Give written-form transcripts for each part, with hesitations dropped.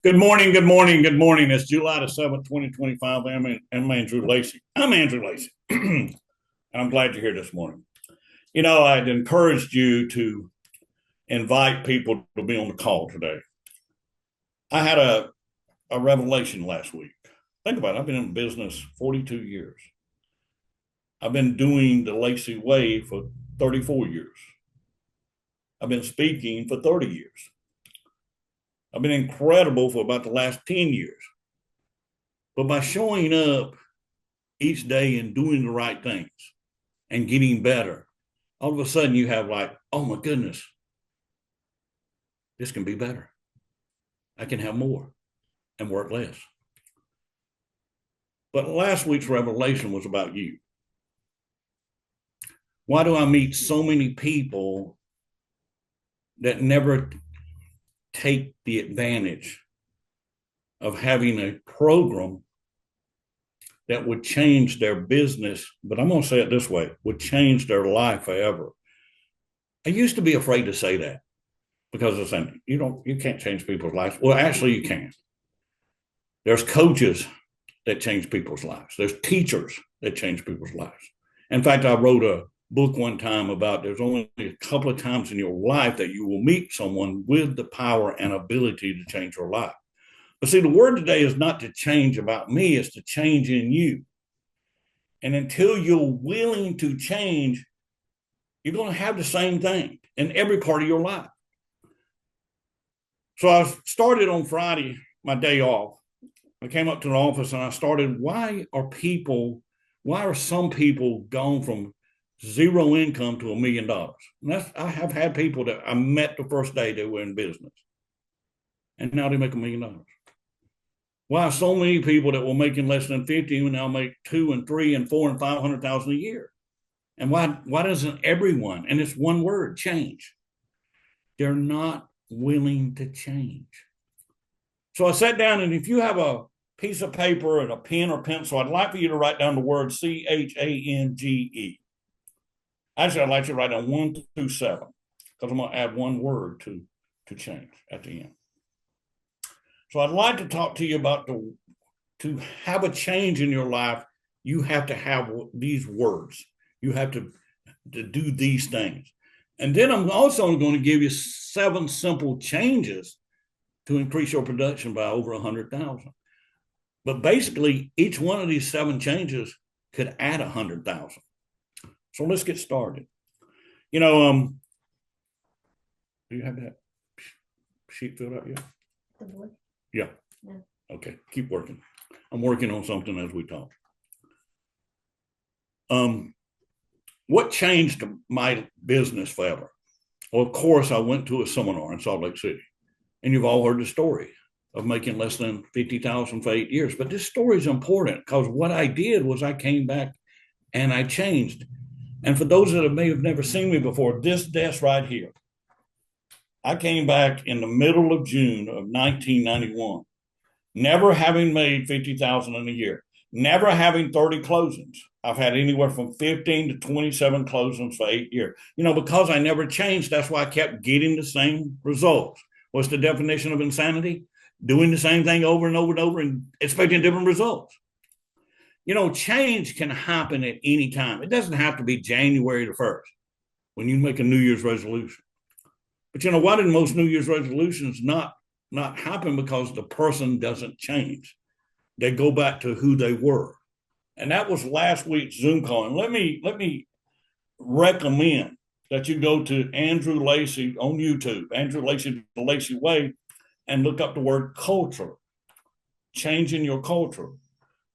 Good morning, good morning, good morning. It's July the 7th, 2025. I'm Andrew Lacey. I'm Andrew Lacey. And I'm glad you're here this morning. You know, I'd encouraged you to invite people to be on the call today. I had a revelation last week. Think about it. I've been in business 42 years. I've been doing the Lacey way for 34 years. I've been speaking for 30 years. I've been incredible for about the last 10 years. But by showing up each day and doing the right things and getting better, all of a sudden you have like, oh my goodness, this can be better. I can have more and work less. But last week's revelation was about you. Why do I meet so many people that never take the advantage of having a program that would change their business, but I'm going to say it this way, would change their life forever? I used to be afraid to say that because of saying you can't change people's lives. Well, actually you can. There's coaches that change people's lives. There's teachers that change people's lives. In fact, I wrote a book one time about there's only a couple of times in your life that you will meet someone with the power and ability to change your life. But see, the word today is not to change about me, it's to change in you. And until you're willing to change, you're going to have the same thing in every part of your life. So I started on Friday, my day off. I came up to the office and I started, why are some people gone from zero income to $1 million? And I have had people that I met the first day they were in business. And now they make $1 million. Why are so many people that were making less than 50 now make 2 and 3 and 4 and 500,000 a year? And why doesn't everyone, and it's one word, change? They're not willing to change. So I sat down, and if you have a piece of paper and a pen or pencil, I'd like for you to write down the word CHANGE. Actually, I'd like you to write down 1 through 7, because I'm going to add one word to change at the end. So I'd like to talk to you about to have a change in your life, you have to have these words. You have to do these things. And then I'm also going to give you 7 simple changes to increase your production by over 100,000. But basically, each one of these 7 changes could add 100,000. So let's get started. You know, do you have that sheet filled out yet? The board? Yeah. No. Okay, keep working. I'm working on something as we talk. What changed my business forever? Well, of course, I went to a seminar in Salt Lake City, and you've all heard the story of making less than 50,000 for 8 years. But this story is important because what I did was I came back and I changed. And for those that may have never seen me before, this desk right here, I came back in the middle of June of 1991, never having made 50,000 in a year, never having 30 closings. I've had anywhere from 15 to 27 closings for 8 years. You know, because I never changed, that's why I kept getting the same results. What's the definition of insanity? Doing the same thing over and over and over and expecting different results. You know, change can happen at any time. It doesn't have to be January the 1st when you make a New Year's resolution. But you know, why did most New Year's resolutions not happen? Because the person doesn't change. They go back to who they were. And that was last week's Zoom call. And let me recommend that you go to Andrew Lacey on YouTube, Andrew Lacey, the Lacey Way, and look up the word culture, changing your culture.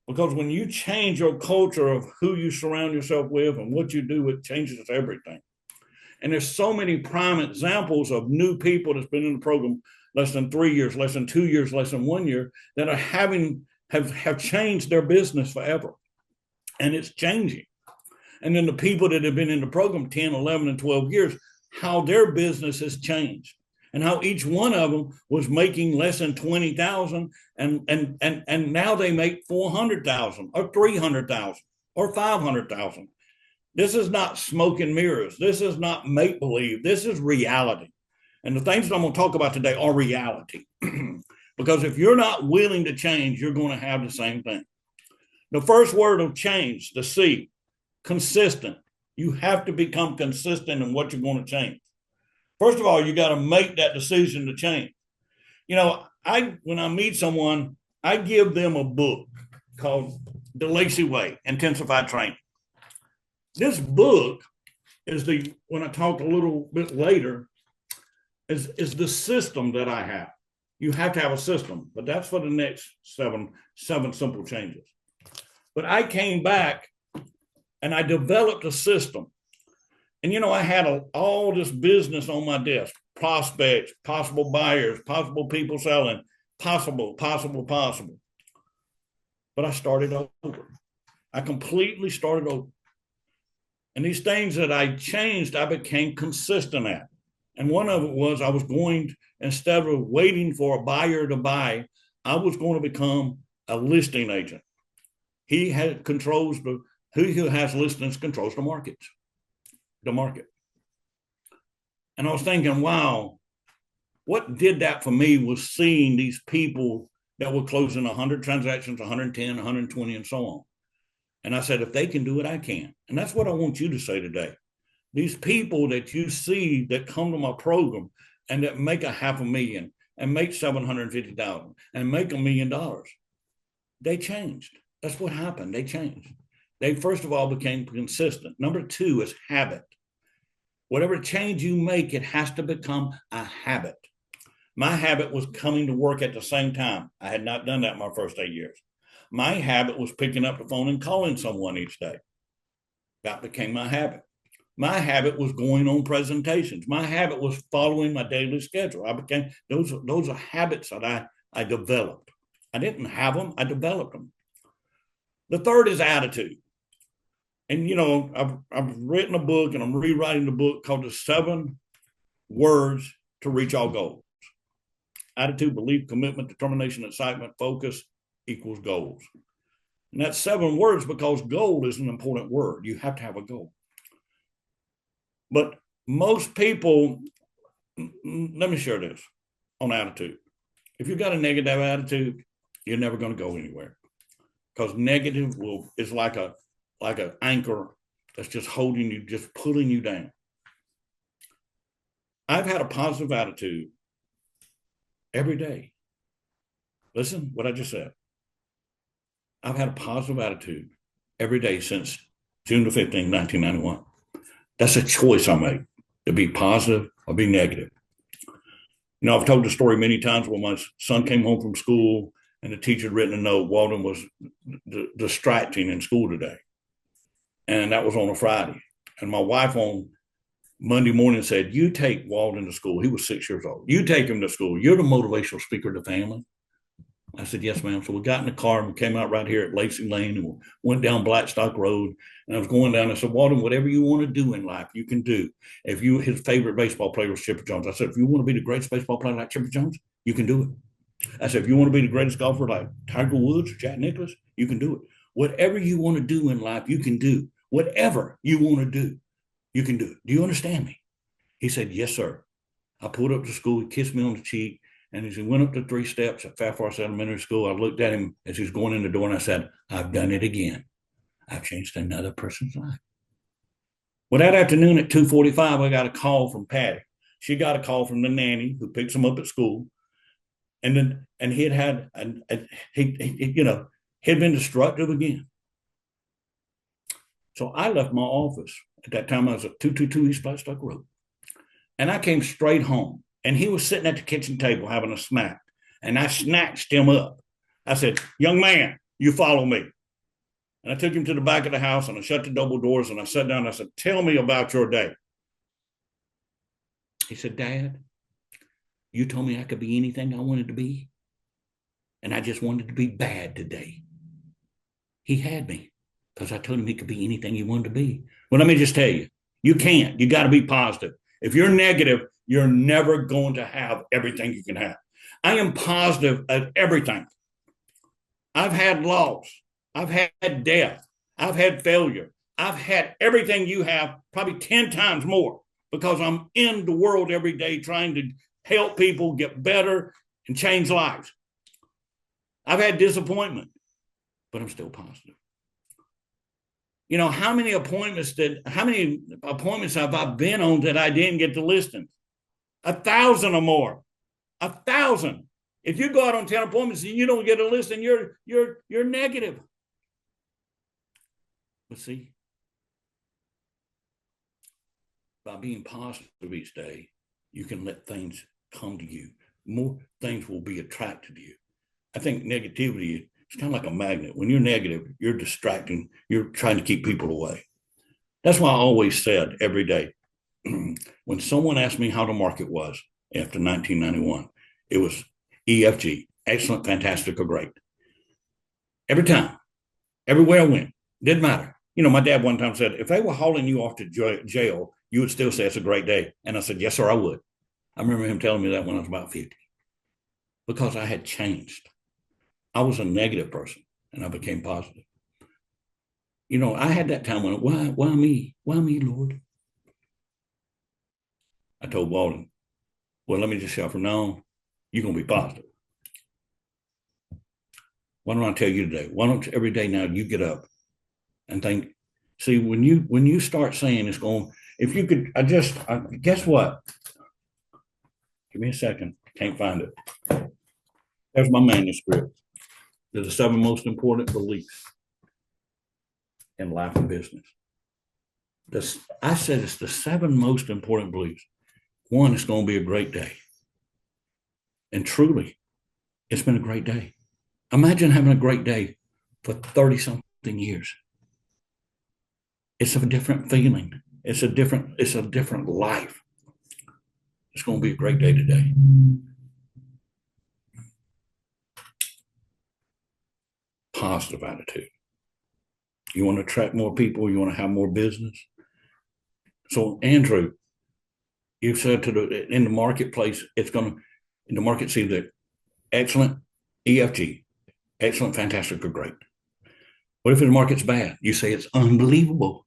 Because when you change your culture of who you surround yourself with and what you do, it changes everything. And there's so many prime examples of new people that's been in the program less than 3 years, less than 2 years, less than 1 year that are have changed their business forever. And it's changing. And then the people that have been in the program 10, 11, and 12 years, how their business has changed and how each one of them was making less than 20,000 and now they make 400,000 or 300,000 or 500,000. This is not smoke and mirrors. This is not make believe. This is reality. And the things that I'm going to talk about today are reality. Because if you're not willing to change, you're going to have the same thing. The first word of change, the C, consistent. You have to become consistent in what you're going to change. First of all, you got to make that decision to change. You know, when I meet someone, I give them a book called The Lacey Way, Intensified Training. This book is when I talk a little bit later, is the system that I have. You have to have a system, but that's for the next seven simple changes. But I came back and I developed a system. And, you know, I had all this business on my desk, prospects, possible buyers, possible people selling, possible. But I started over. I completely started over. And these things that I changed, I became consistent at. And one of it was I was going, instead of waiting for a buyer to buy, I was going to become a listing agent. He controls who has listings controls the market. And I was thinking, wow, what did that for me was seeing these people that were closing 100 transactions, 110, 120, and so on. And I said, if they can do it, I can. And that's what I want you to say today. These people that you see that come to my program and that make $500,000 and make $750,000 and make $1 million, they changed. That's what happened. They changed. They, first of all, became consistent. Number two is habit. Whatever change you make, it has to become a habit. My habit was coming to work at the same time. I had not done that my first 8 years. My habit was picking up the phone and calling someone each day. That became my habit. My habit was going on presentations. My habit was following my daily schedule. Those are habits that I developed. I didn't have them, I developed them. The third is attitude. And, you know, I've written a book and I'm rewriting the book called The 7 Words to Reach All Goals. Attitude, belief, commitment, determination, excitement, focus equals goals. And that's 7 words because goal is an important word. You have to have a goal. But most people, let me share this on attitude. If you've got a negative attitude, you're never going to go anywhere, because negative is like an anchor that's just holding you, just pulling you down. I've had a positive attitude every day. Listen, what I just said. I've had a positive attitude every day since June the 15th, 1991. That's a choice I made, to be positive or be negative. You know, I've told the story many times when my son came home from school and the teacher had written a note, Walden was distracting in school today. And that was on a Friday. And my wife on Monday morning said, you take Walden to school. He was 6 years old. You take him to school. You're the motivational speaker of the family. I said, yes, ma'am. So we got in the car and we came out right here at Lacey Lane and we went down Blackstock Road. And I was going down. I said, Walden, whatever you want to do in life, you can do. His favorite baseball player was Chipper Jones. I said, if you want to be the greatest baseball player like Chipper Jones, you can do it. I said, if you want to be the greatest golfer like Tiger Woods or Jack Nicklaus, you can do it. Whatever you want to do in life, you can do. Whatever you want to do, you can do it. Do you understand me? He said, yes, sir. I pulled up to school. He kissed me on the cheek. And as he went up the 3 steps at Fair Forest Elementary School, I looked at him as he was going in the door and I said, I've done it again. I've changed another person's life. Well, that afternoon at 2:45, I got a call from Patty. She got a call from the nanny who picks him up at school. And he had been destructive again. So I left my office. At that time, I was at 222 East Blackstock Road. And I came straight home. And he was sitting at the kitchen table having a snack. And I snatched him up. I said, young man, you follow me. And I took him to the back of the house and I shut the double doors and I sat down and I said, tell me about your day. He said, Dad, you told me I could be anything I wanted to be. And I just wanted to be bad today. He had me because I told him he could be anything he wanted to be. Well, let me just tell you, you can't. You got to be positive. If you're negative, you're never going to have everything you can have. I am positive at everything. I've had loss. I've had death. I've had failure. I've had everything you have, probably 10 times more, because I'm in the world every day trying to help people get better and change lives. I've had disappointment, but I'm still positive. You know, how many appointments have I been on that I didn't get the listing? 1,000 or more. 1,000. If you go out on 10 appointments and you don't get a listing, you're negative. But see, by being positive each day, you can let things come to you. More things will be attracted to you. I think negativity is kind of like a magnet. When you're negative, you're distracting. You're trying to keep people away. That's why I always said every day, when someone asked me how the market was after 1991, it was EFG, excellent, fantastic, or great. Every time, everywhere I went, didn't matter. You know, my dad one time said, if they were hauling you off to jail, you would still say it's a great day. And I said, yes, sir, I would. I remember him telling me that when I was about 50, because I had changed. I was a negative person and I became positive. You know, I had that time when, why me? Why me, Lord? I told Walden, well, let me just say from now on, you're going to be positive. Why don't I tell you today? Why don't every day now you get up and think, see, when you start saying it's going, if you could, guess what? Give me a second. Can't find it. There's my manuscript. They're the 7 most important beliefs in life and business. I said it's the 7 most important beliefs. 1, it's going to be a great day. And truly, it's been a great day. Imagine having a great day for 30-something years. It's a different feeling. It's a different life. It's going to be a great day today. Positive attitude. You want to attract more people. You want to have more business. So, Andrew, you've said in the marketplace, in the market sees that excellent, EFG, excellent, fantastic, or great. What if the market's bad? You say it's unbelievable.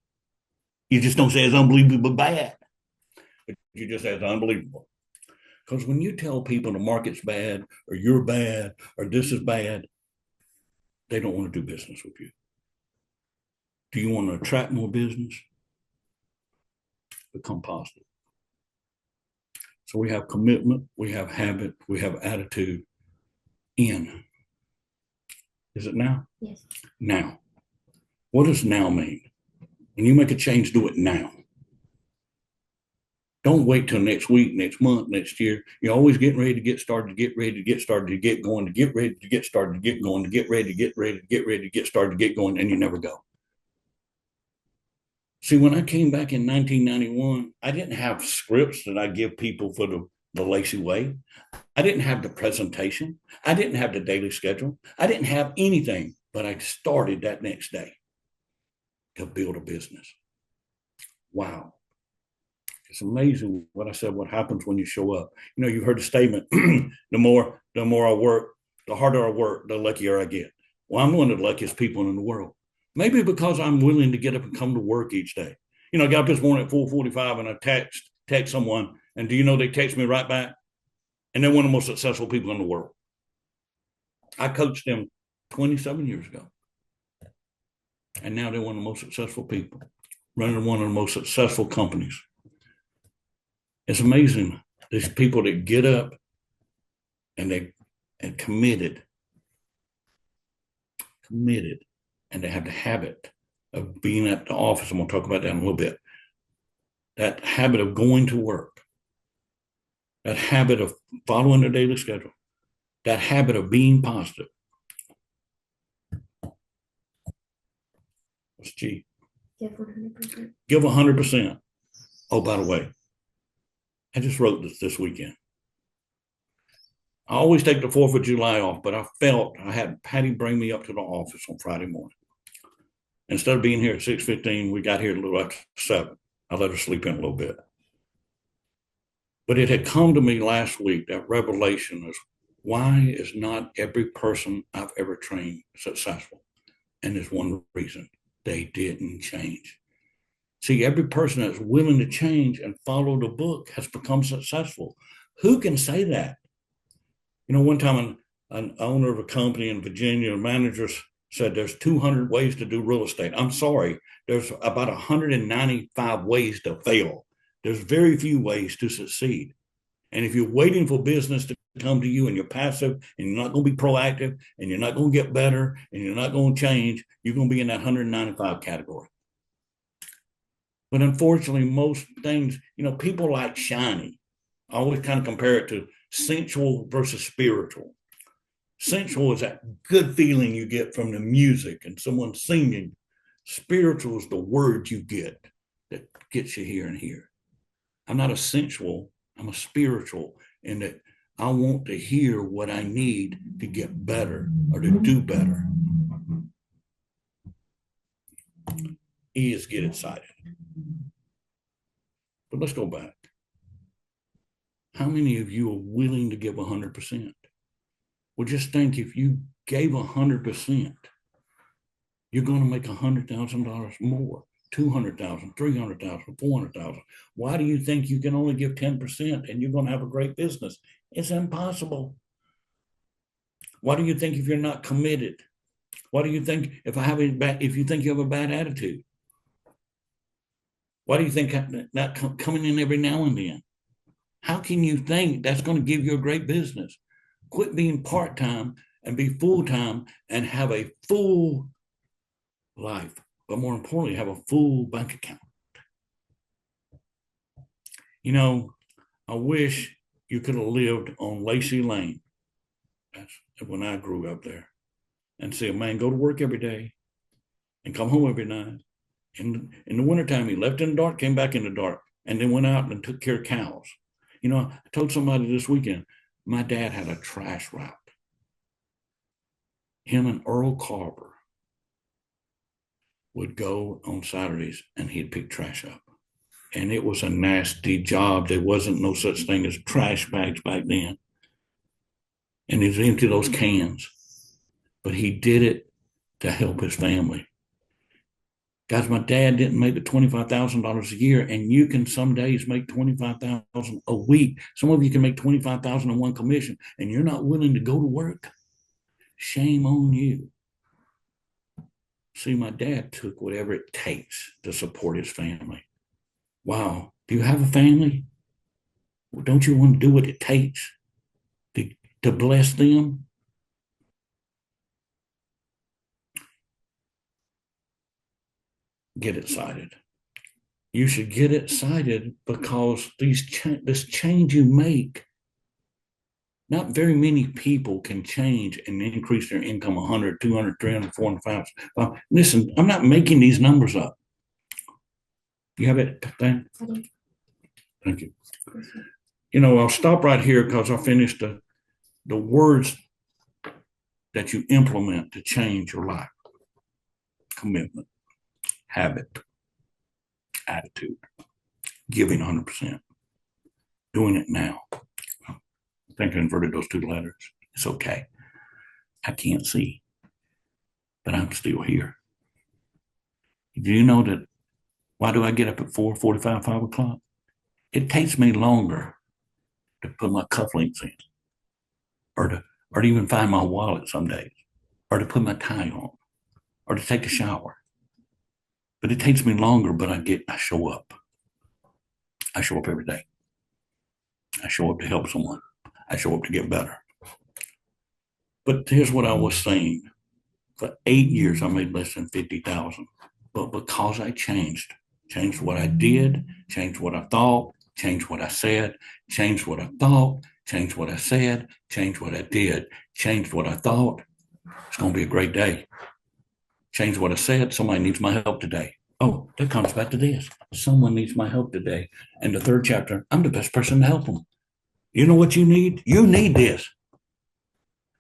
You just don't say it's unbelievable bad. You just say it's unbelievable. Because when you tell people the market's bad, or you're bad, or this is bad, they don't want to do business with you. Do you want to attract more business? Become positive. So we have commitment, we have habit, we have attitude. In. Is it now? Yes. Now. What does now mean? When you make a change, do it now. Don't wait till next week, next month, next year. You're always getting ready to get started, to get ready to get started, to get going, to get ready to get started, to get going, to get ready to get ready, to get ready to get started, to get going, and you never go. See, when I came back in 1991, I didn't have scripts that I give people for the Lacey way. I didn't have the presentation. I didn't have the daily schedule. I didn't have anything, but I started that next day to build a business. Wow. It's amazing what I said, what happens when you show up. You know, you've heard the statement, the more I work, the harder I work, the luckier I get. Well, I'm one of the luckiest people in the world. Maybe because I'm willing to get up and come to work each day. You know, I got up this morning at 4:45 and I text someone, and do you know they text me right back? And they're one of the most successful people in the world. I coached them 27 years ago. And now they're one of the most successful people, running one of the most successful companies. It's amazing. There's people that get up and committed, and they have the habit of being at the office. I'm going to talk about that in a little bit. That habit of going to work, that habit of following their daily schedule, that habit of being positive. What's G? Give 100%. Give 100%. Oh, by the way, I just wrote this weekend. I always take the 4th of July off, but I felt I had Patty bring me up to the office on Friday morning. Instead of being here at 6:15, we got here a little after 7. I let her sleep in a little bit. But it had come to me last week, that revelation is, why is not every person I've ever trained successful? And there's one reason: they didn't change. See, every person that's willing to change and follow the book has become successful. Who can say that? You know, one time an owner of a company in Virginia, managers said there's 200 ways to do real estate. I'm sorry, there's about 195 ways to fail. There's very few ways to succeed. And if you're waiting for business to come to you and you're passive and you're not going to be proactive and you're not going to get better and you're not going to change, you're going to be in that 195 category. But unfortunately, most things, people like shiny. I always kind of compare it to sensual versus spiritual. Sensual is that good feeling you get from the music and someone singing. Spiritual is the word you get that gets you here and here. I'm not a sensual, I'm a spiritual in that I want to hear what I need to get better or to do better. E is get excited. But let's go back. How many of you are willing to give 100%? Well, just think if you gave 100%, you're going to make $100,000 more, 200,000, 300,000, 400,000. Why do you think you can only give 10% and you're going to have a great business? It's impossible. Why do you think if you're not committed? Why do you think if you think you have a bad attitude? Why do you think not coming in every now and then? How can you think that's going to give you a great business? Quit being part-time and be full-time and have a full life, but more importantly, have a full bank account. I wish you could have lived on Lacey Lane. That's when I grew up there, and see a man go to work every day and come home every night. In the wintertime, he left in the dark, came back in the dark, and then went out and took care of cows. I told somebody this weekend, my dad had a trash route. Him and Earl Carver would go on Saturdays and he'd pick trash up. And it was a nasty job. There wasn't no such thing as trash bags back then. And he'd empty those cans. But he did it to help his family. Guys, my dad didn't make the $25,000 a year, and you can some days make $25,000 a week. Some of you can make $25,000 in one commission, and you're not willing to go to work. Shame on you. See, my dad took whatever it takes to support his family. Wow. Do you have a family? Well, don't you want to do what it takes to bless them? Get excited. You should get excited because this change you make, not very many people can change and increase their income 100, 200, 300, 400, 500. Listen, I'm not making these numbers up. You have it, Dan? Thank you. I'll stop right here because I finished the words that you implement to change your life. Commitment, habit, attitude, giving 100%, doing it now. I think I inverted those two letters. It's okay. I can't see, but I'm still here. Do you know that? Why do I get up at 4:45, 5 o'clock? It takes me longer to put my cufflinks in, or to even find my wallet some days, or to put my tie on, or to take a shower. But it takes me longer, but I show up. I show up every day. I show up to help someone. I show up to get better. But here's what I was saying. For 8 years, I made less than 50,000. But because I changed what I did, changed what I thought, changed what I said, changed what I thought, changed what I said, changed what I did, changed what I thought. It's going to be a great day. Change what I said. Somebody needs my help today. Oh, that comes back to this. Someone needs my help today. And the third chapter, I'm the best person to help them. You know what you need? You need this.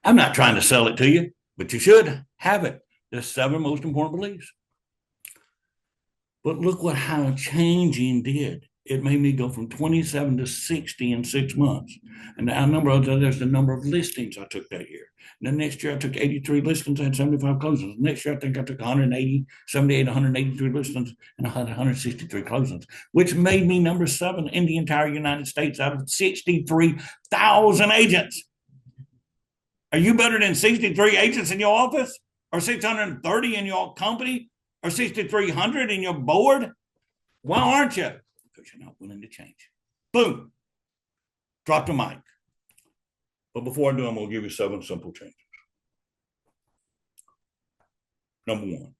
I'm not trying to sell it to you, but you should have it. The 7 most important beliefs. But look how changing did. It made me go from 27 to 60 in 6 months. And there's the number of listings I took that year. And the next year I took 83 listings, I had 75 closings. Next year I think I took 183 listings, and I had 163 closings, which made me number 7 in the entire United States out of 63,000 agents. Are you better than 63 agents in your office, or 630 in your company, or 6,300 in your board? Why aren't you? Because you're not willing to change. Boom. Drop the mic. But before I do, I'm going to give you 7 simple changes. Number 1,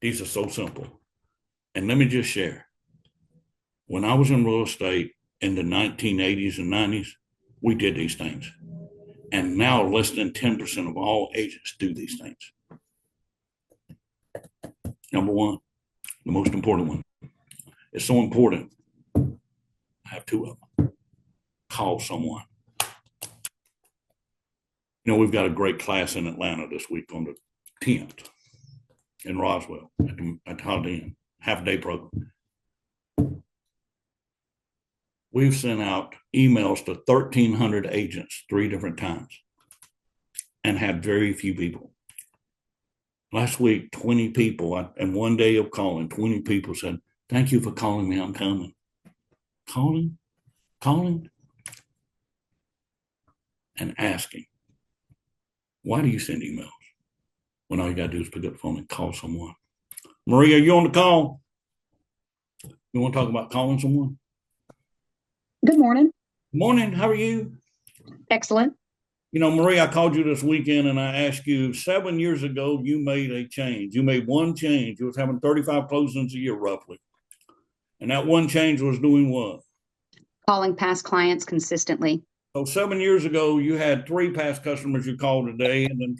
these are so simple. And let me just share. When I was in real estate in the 1980s and 90s, we did these things. And now less than 10% of all agents do these things. Number 1, the most important one. It's so important. I have 2 of them. Call someone. You know, we've got a great class in Atlanta this week on the 10th in Roswell at the Holiday Inn, half-day program. We've sent out emails to 1,300 agents 3 different times and had very few people. Last week, 20 people, and one day of calling, 20 people said, "Thank you for calling me. I'm coming." Calling, and asking, why do you send emails when all you got to do is pick up the phone and call someone? Maria, you on the call? You want to talk about calling someone? Good morning. Morning. How are you? Excellent. You know, Maria, I called you this weekend and I asked you, 7 years ago, you made a change. You made one change. You was having 35 closings a year, roughly. And that one change was doing what? Calling past clients consistently. So 7 years ago, you had 3 past customers you called a day. And then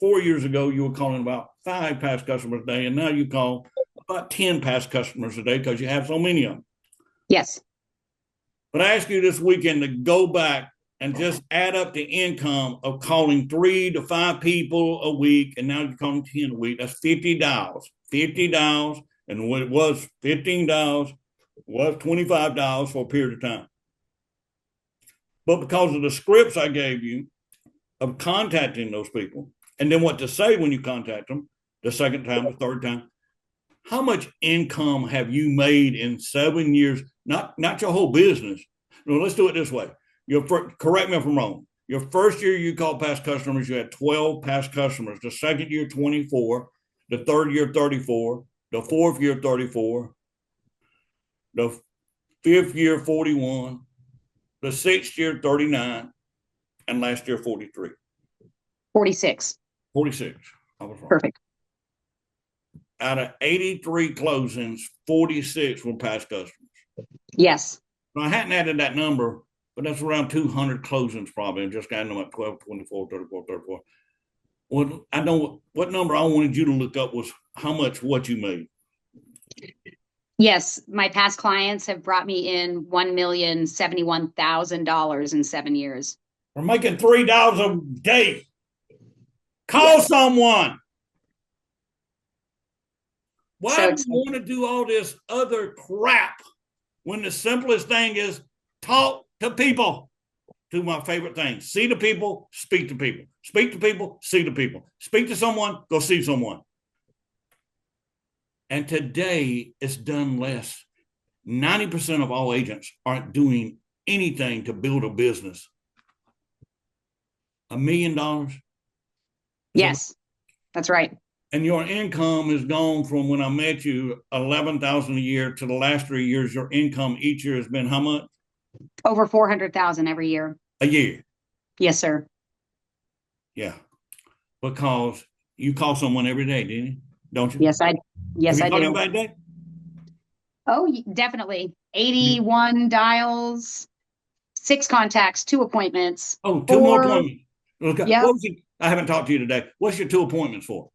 4 years ago, you were calling about 5 past customers a day. And now you call about 10 past customers a day because you have so many of them. Yes. But I asked you this weekend to go back and just add up the income of calling 3 to 5 people a week. And now you're calling 10 a week. That's $50. $50. And when it was $15, was $25 for a period of time. But because of the scripts I gave you of contacting those people, and then what to say when you contact them, the second time, the third time, how much income have you made in 7 years? Not your whole business. No, let's do it this way. Correct me if I'm wrong. Your first year you called past customers, you had 12 past customers. The second year, 24. The third year, 34. The fourth year, 34. The fifth year, 41. The sixth year, 39. And last year, 43. 46. 46. I was wrong. Perfect. Out of 83 closings, 46 were past customers. Yes. Now, I hadn't added that number, but that's around 200 closings probably. I just got them at 12, 24, 34, 34. Well, I know what number I wanted you to look up was how much what you made. Yes. My past clients have brought me in $1,071,000 in 7 years. We're making $3 a day. Call someone. Why do you want to do all this other crap when the simplest thing is talk to people? Do my favorite thing. See the people, speak to people. Speak to people, see the people. Speak to someone, go see someone. And today it's done less. 90% of all agents aren't doing anything to build a business. $1 million? Yes, that's right. And your income has gone from when I met you, 11,000 a year, to the last 3 years, your income each year has been how much? Over 400,000 every year. A year. Yes, sir. Yeah. Because you call someone every day, didn't you? Don't you? Yes, I Have you do. called anybody today? Oh, definitely. 81 dials, 6 contacts, 2 appointments. Oh, 2 more appointments. Okay. Yep. I haven't talked to you today. What's your 2 appointments for?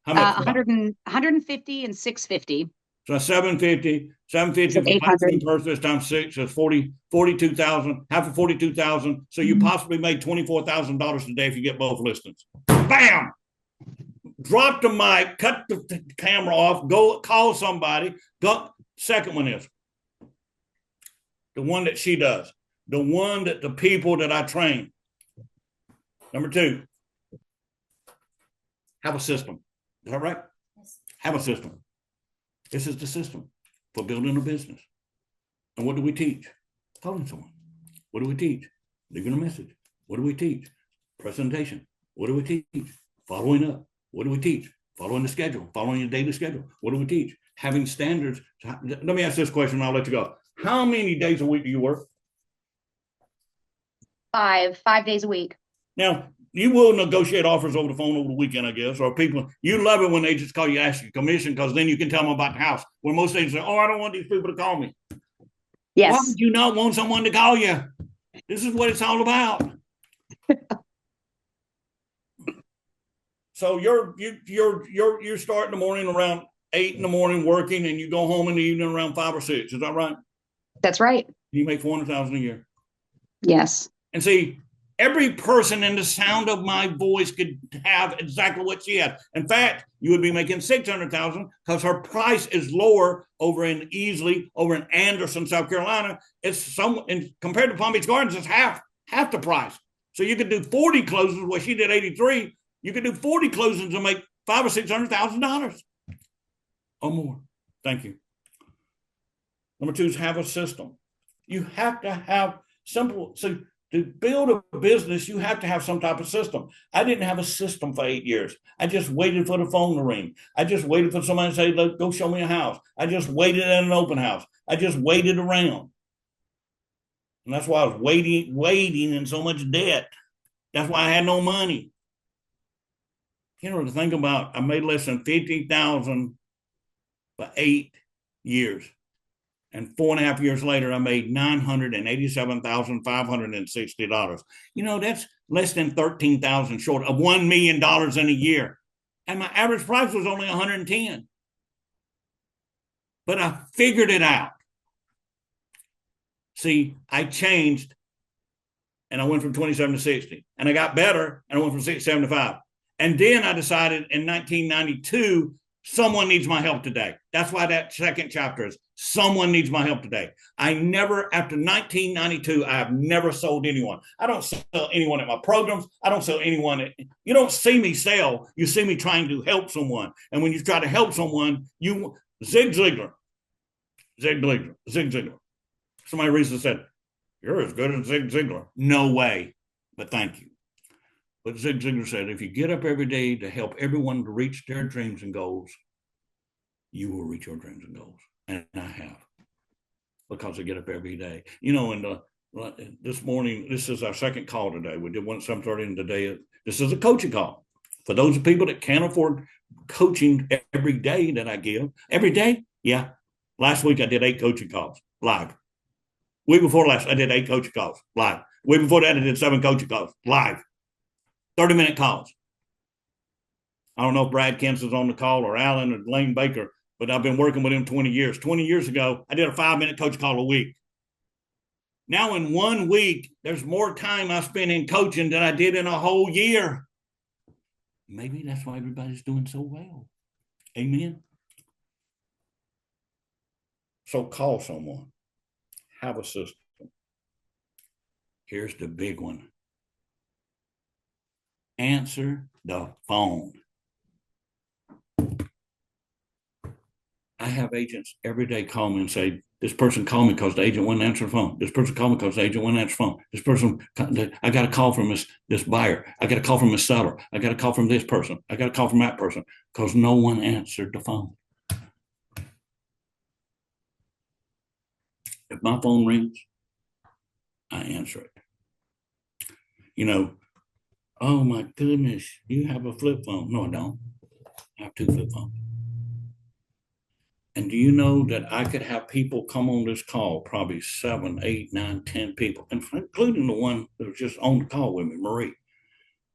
How much? 150 and 650. So 750 So for 800. person this time 6 is 42,000, half of 42,000. So you possibly made $24,000 today if you get both listings. Bam! Drop the mic, cut the camera off, go call somebody. Go. Second one is the one that she does, the one that the people that I train. Number 2, have a system. Is that right? Yes. Have a system. This is the system for building a business. And what do we teach? Calling someone. What do we teach? Leaving a message. What do we teach? Presentation. What do we teach? Following up. What do we teach? Following the schedule, following the daily schedule. What do we teach? Having standards. Let me ask this question and I'll let you go. How many days a week do you work? 5 days a week. Now, you will negotiate offers over the phone over the weekend, I guess, or people, you love it when agents call you, ask you commission, because then you can tell them about the house. Where most agents say, oh, I don't want these people to call me. Yes. Why would you not want someone to call you? This is what it's all about. So you start in the morning around 8 in the morning working, and you go home in the evening around 5 or 6. Is that right? That's right. You make $400,000 a year. Yes. And see, every person in the sound of my voice could have exactly what she had. In fact, you would be making $600,000 because her price is lower over in Easley, over in Anderson, South Carolina. It's compared to Palm Beach Gardens, it's half the price. So you could do 40 closings where she did 83. You could do 40 closings and make $500,000 or $600,000 or more. Thank you. Number 2 is have a system. You have to have simple. So to build a business, you have to have some type of system. I didn't have a system for 8 years. I just waited for the phone to ring. I just waited for somebody to say, look, go show me a house. I just waited at an open house. I just waited around. And that's why I was waiting in so much debt. That's why I had no money. You know, to think about, I made less than $50,000 for 8 years. And 4.5 years later, I made $987,560. You know, that's less than $13,000 short of $1 million in a year. And my average price was only $110,000. But I figured it out. See, I changed and I went from 27 to 60. And I got better and I went from 6 to 75. And then I decided in 1992, someone needs my help today. That's why that second chapter is someone needs my help today. After 1992, I have never sold anyone. I don't sell anyone at my programs. I don't sell anyone. You don't see me sell. You see me trying to help someone. And when you try to help someone, Zig Ziglar. Somebody recently said, you're as good as Zig Ziglar. No way, but thank you. But Zig Ziglar said, if you get up every day to help everyone to reach their dreams and goals, you will reach your dreams and goals. And I have, because I get up every day. You know, and this morning, this is our second call today. We did one at 7:30 and today. This is a coaching call. For those people that can't afford coaching every day that I give. Every day? Yeah. Last week, I did 8 coaching calls live. Week before last, I did 8 coaching calls live. Week before that, I did 7 coaching calls live. 30-minute calls. I don't know if Brad Kenson's on the call or Alan or Lane Baker, but I've been working with him 20 years. 20 years ago, I did a 5-minute coach call a week. Now in 1 week, there's more time I spend in coaching than I did in a whole year. Maybe that's why everybody's doing so well. Amen. So call someone. Have a system. Here's the big one. Answer the phone. I have agents every day call me and say, this person called me because the agent wouldn't answer the phone. This person called me because the agent wouldn't answer the phone. This person, I got a call from this buyer. I got a call from this seller. I got a call from this person. I got a call from that person because no one answered the phone. If my phone rings, I answer it. You know, oh my goodness, you have a flip phone. No, I don't. I have 2 flip phones. And do you know that I could have people come on this call, probably 7, 8, 9, 10 people, including the one that was just on the call with me, Marie,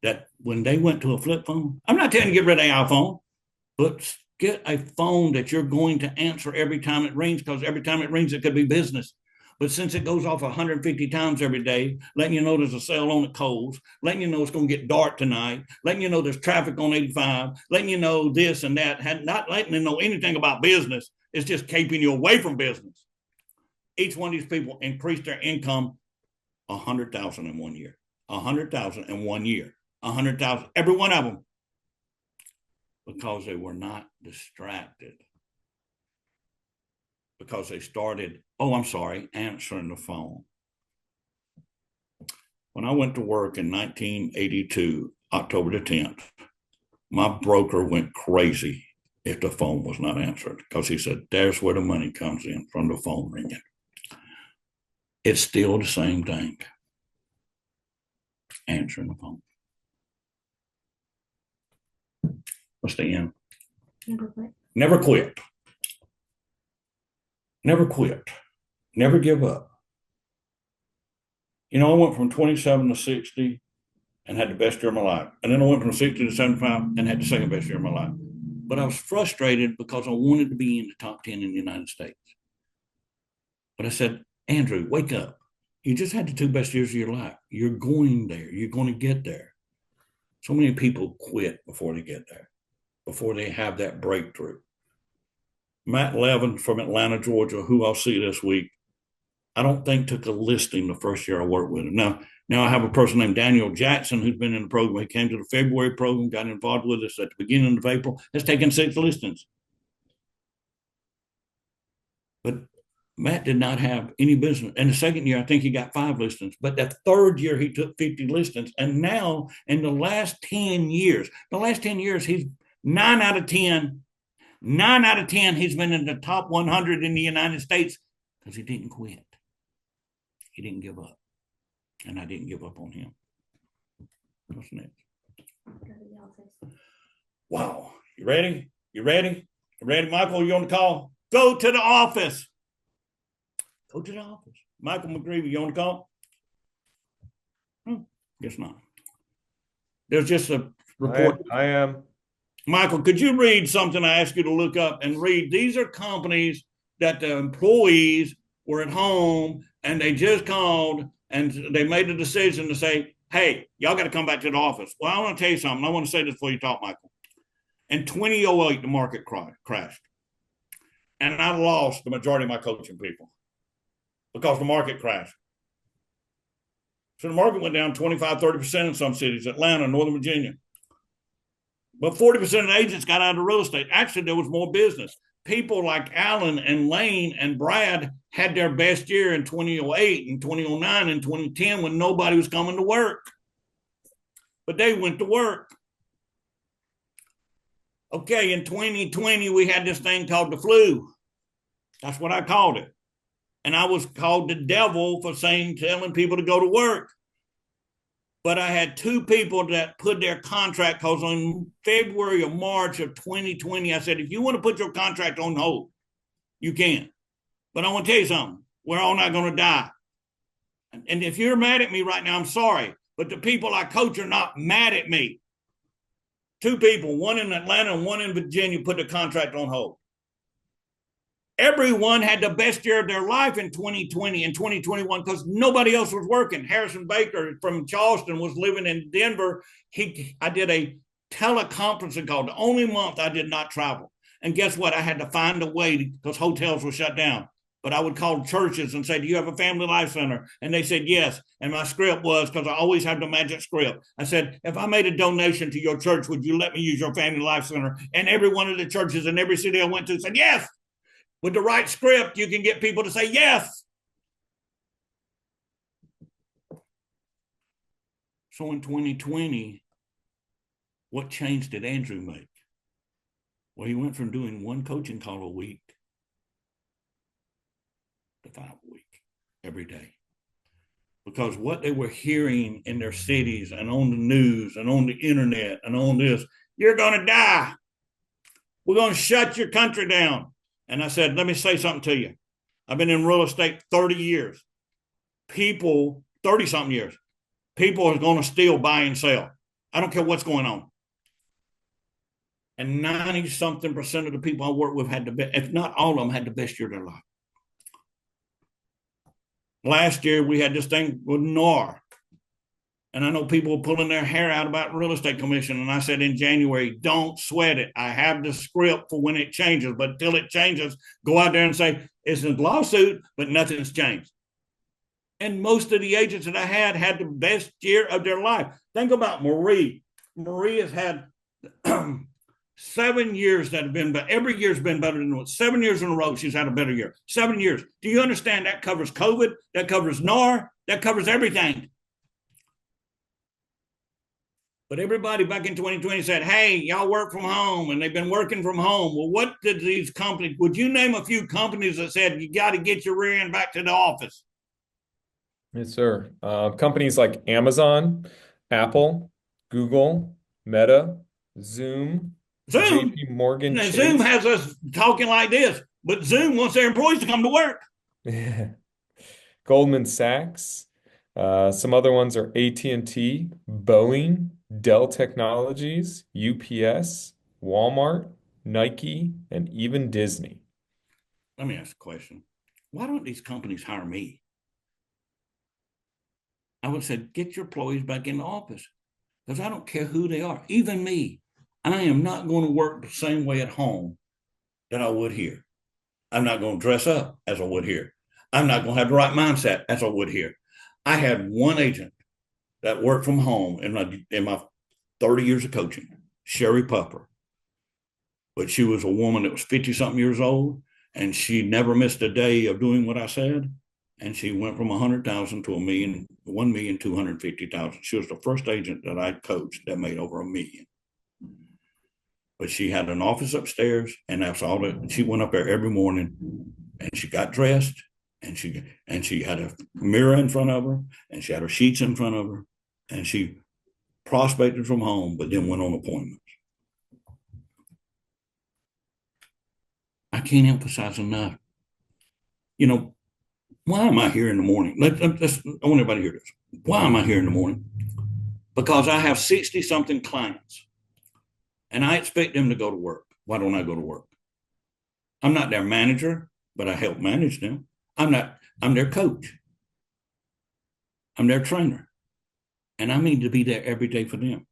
that when they went to a flip phone, I'm not telling you to get rid of the iPhone, but get a phone that you're going to answer every time it rings, because every time it rings, it could be business. But since it goes off 150 times every day, letting you know there's a sale on at Kohl's, letting you know it's going to get dark tonight, letting you know there's traffic on 85, letting you know this and that, not letting you know anything about business. It's just keeping you away from business. Each one of these people increased their income $100,000 in 1 year, $100,000 in 1 year, $100,000, every one of them, because they were not distracted. Because they started, answering the phone. When I went to work in 1982, October the 10th, my broker went crazy if the phone was not answered because he said, there's where the money comes in, from the phone ringing. It's still the same thing. Answering the phone. What's the end? Never quit. Never quit. Never quit. Never give up. You know, I went from 27 to 60 and had the best year of my life. And then I went from 60 to 75 and had the second best year of my life. But I was frustrated because I wanted to be in the top 10 in the United States. But I said, Andrew, wake up. You just had the two best years of your life. You're going there. You're going to get there. So many people quit before they get there, before they have that breakthrough. Matt Levin from Atlanta, Georgia, who I'll see this week, I don't think took a listing the first year I worked with him. Now I have a person named Daniel Jackson who's been in the program. He came to the February program, got involved with us at the beginning of April, has taken 6 listings. But Matt did not have any business. In the second year, I think he got 5 listings. But the third year, he took 50 listings. And now, in the last 10 years, he's 9 out of 10. 9 out of 10, he's been in the top 100 in the United States because he didn't quit. He didn't give up. And I didn't give up on him. What's next? Go to the office. Wow. You ready? You ready? You ready, Michael? You on the call? Go to the office. Go to the office. Michael McGreevy, you on the call? Guess not. There's just a report. I am. Michael, could you read something I asked you to look up and read? These are companies that the employees were at home and they just called and they made a decision to say, hey, y'all got to come back to the office. Well, I want to tell you something. I want to say this before you talk, Michael. In 2008, the market crashed. And I lost the majority of my coaching people because the market crashed. So the market went down 25, 30% in some cities, Atlanta, Northern Virginia. But 40% of the agents got out of real estate. Actually, there was more business. People like Alan and Lane and Brad had their best year in 2008 and 2009 and 2010 when nobody was coming to work. But they went to work. Okay, in 2020, we had this thing called the flu. That's what I called it. And I was called the devil for telling people to go to work. But I had 2 people that put their contract, because on February or March of 2020, I said, if you want to put your contract on hold, you can. But I want to tell you something. We're all not going to die. And if you're mad at me right now, I'm sorry. But the people I coach are not mad at me. 2 people, one in Atlanta and one in Virginia, put the contract on hold. Everyone had the best year of their life in 2020 and 2021 because nobody else was working. Harrison Baker from Charleston was living in Denver. I did a teleconferencing call, the only month I did not travel. And guess what? I had to find a way because hotels were shut down. But I would call churches and say, do you have a family life center? And they said, yes. And my script was, because I always have the magic script. I said, if I made a donation to your church, would you let me use your family life center? And every one of the churches in every city I went to said, yes. With the right script, you can get people to say yes. So in 2020, what change did Andrew make? Well, he went from doing 1 coaching call a week to 5 a week every day. Because what they were hearing in their cities and on the news and on the internet and on this, you're going to die. We're going to shut your country down. And I said, let me say something to you. I've been in real estate 30 years. 30-something years. People are going to still buy and sell. I don't care what's going on. And 90-something% of the people I work with had the best, if not all of them, had the best year of their life. Last year, we had this thing with NAR. And I know people were pulling their hair out about real estate commission. And I said in January, don't sweat it. I have the script for when it changes. But till it changes, go out there and say, it's a lawsuit, but nothing's changed. And most of the agents that I had the best year of their life. Think about Marie. Marie has had 7 years that have been, but every year's been better than what. 7 years in a row, she's had a better year. 7 years. Do you understand that covers COVID? That covers NAR? That covers everything. But everybody back in 2020 said, hey, y'all work from home, and they've been working from home. Well, what did these companies, would you name a few companies that said, you got to get your rear end back to the office? Yes, sir. Companies like Amazon, Apple, Google, Meta, Zoom, Zoom. JP Morgan Now, Chase. Zoom has us talking like this, but Zoom wants their employees to come to work. Goldman Sachs. Some other ones are AT&T, Boeing, Dell Technologies, UPS, Walmart, Nike, and even Disney. Let me ask a question. Why don't these companies hire me? I would say, get your employees back in the office, because I don't care who they are, even me. I am not going to work the same way at home that I would here. I'm not going to dress up as I would here. I'm not going to have the right mindset as I would here. I had one agent that worked from home in my 30 years of coaching, Sherry Pupper. But she was a woman that was 50 something years old, and she never missed a day of doing what I said. And she went from 100,000 to $1,250,000. She was the first agent that I coached that made over $1 million. But she had an office upstairs, and that's all that she went up there every morning, and she got dressed, and she had a mirror in front of her, and she had her sheets in front of her, and she prospected from home, but then went on appointments. I can't emphasize enough. You know, why am I here in the morning? I want everybody to hear this. Why am I here in the morning? Because I have 60 something clients, and I expect them to go to work. Why don't I go to work? I'm not their manager, but I help manage them. I'm their coach. I'm their trainer. And I need to be there every day for them.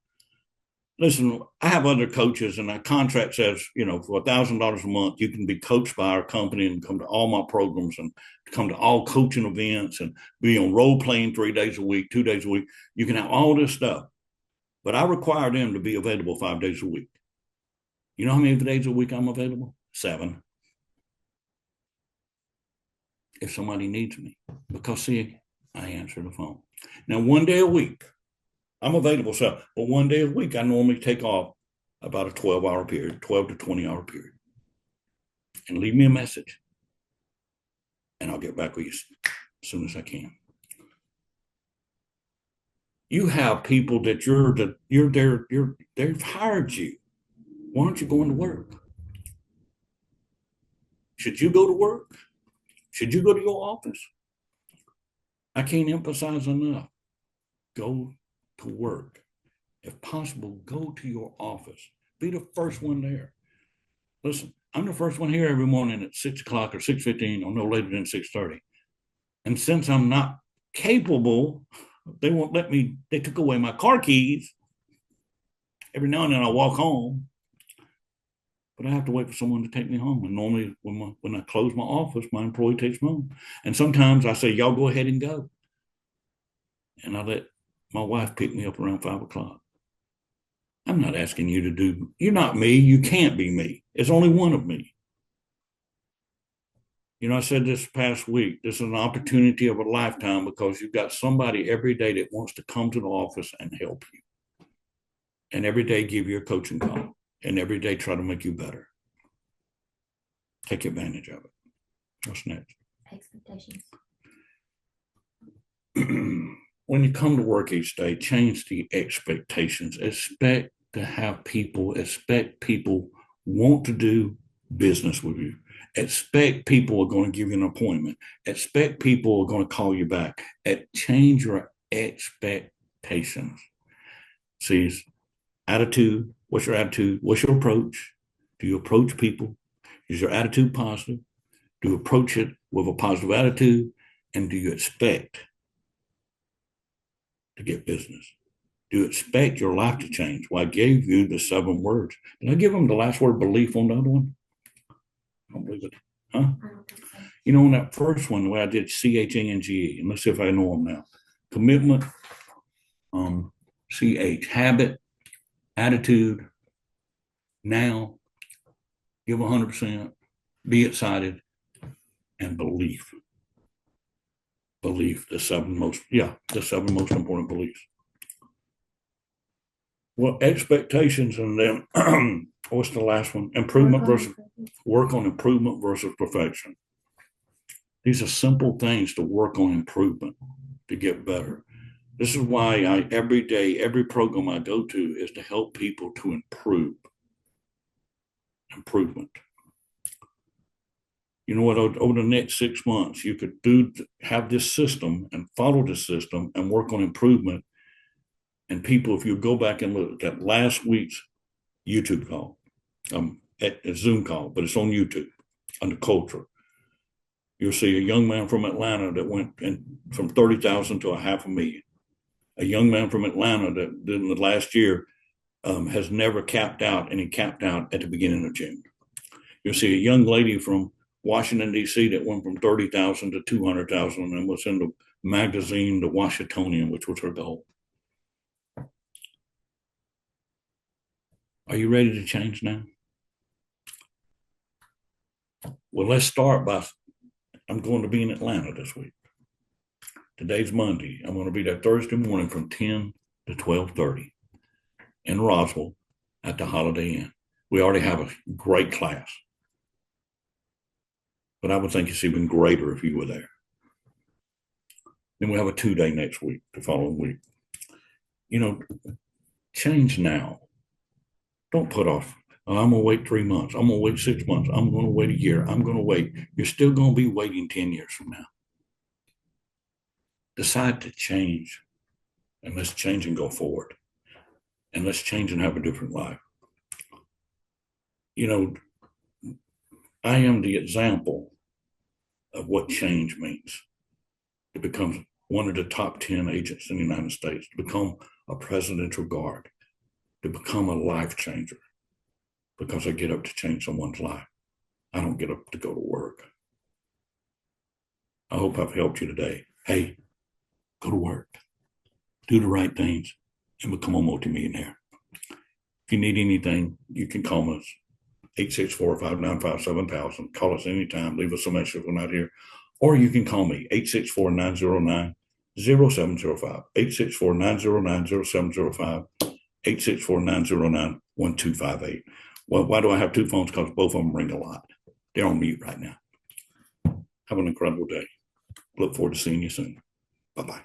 Listen, I have other coaches, and our contract says, for $1,000 a month, you can be coached by our company and come to all my programs and come to all coaching events and be on role playing 3 days a week, 2 days a week. You can have all this stuff. But I require them to be available 5 days a week. You know how many days a week I'm available? 7. If somebody needs me. Because, see, I answer the phone. Now, 1 day a week, I'm available, but 1 day a week, I normally take off about a 12-hour period, 12 to 20-hour period, and leave me a message, and I'll get back with you as soon as I can. You have people that they've hired you. Why aren't you going to work? Should you go to work? Should you go to your office? I can't emphasize enough. Go to work. If possible, go to your office. Be the first one there. Listen, I'm the first one here every morning at 6 o'clock or 6:15 or no later than 6:30. And since I'm not capable, they won't let me. They took away my car keys. Every now and then I walk home, but I have to wait for someone to take me home. And normally when I close my office, my employee takes me home. And sometimes I say, y'all go ahead and go. And I let my wife pick me up around 5 o'clock. I'm not asking you to do, you're not me. You can't be me. It's only one of me. I said this past week, this is an opportunity of a lifetime because you've got somebody every day that wants to come to the office and help you. And every day give you a coaching call. And every day try to make you better. Take advantage of it. What's next? Expectations. When you come to work each day, change the expectations. Expect people want to do business with you. Expect people are going to give you an appointment. Expect people are going to call you back. Change your expectations. See, attitude. What's your attitude? What's your approach? Do you approach people? Is your attitude positive? Do you approach it with a positive attitude? And do you expect to get business? Do you expect your life to change? Well, I gave you the 7 words. Did I give them the last word, belief, on the other one? I don't believe it. Huh? I don't think so. On that first one, the way I did CHANGE, and let's see if I know them now. Commitment, CH, habit, attitude, now, give 100%, be excited, and belief. Belief, the 7 most important beliefs. Well, expectations, and then what's the last one? Improvement versus work on improvement versus perfection. These are simple things to work on improvement to get better. This is why every day, every program I go to is to help people to improve. Improvement. You know what? Over the next 6 months, you could have this system and follow this system and work on improvement. And people, if you go back and look at last week's YouTube call, at a Zoom call, but it's on YouTube under culture. You'll see a young man from Atlanta that went from 30,000 to $500,000. A young man from Atlanta that in the last year has never capped out, and he capped out at the beginning of June. You'll see a young lady from Washington, D.C. that went from 30,000 to 200,000 and was in the magazine, The Washingtonian, which was her goal. Are you ready to change now? Well, let's start by, I'm going to be in Atlanta this week. Today's Monday. I'm going to be there Thursday morning from 10 to 12:30 in Roswell at the Holiday Inn. We already have a great class, but I would think it's even greater if you were there. Then we have a 2-day next week, the following week. You know, change now. Don't put off. Oh, I'm going to wait 3 months. I'm going to wait 6 months. I'm going to wait a year. I'm going to wait. You're still going to be waiting 10 years from now. Decide to change, and let's change and go forward. And let's change and have a different life. You know, I am the example of what change means. To become one of the top 10 agents in the United States, to become a presidential guard, to become a life changer, because I get up to change someone's life. I don't get up to go to work. I hope I've helped you today. Hey, go to work, do the right things, and become a multimillionaire. If you need anything, you can call us, 864-595-7000. Call us anytime. Leave us a message if we're not here. Or you can call me, 864-909-0705, 864-909-0705, 864-909-1258. Well, why do I have two phones? Because both of them ring a lot. They're on mute right now. Have an incredible day. Look forward to seeing you soon. Bye-bye.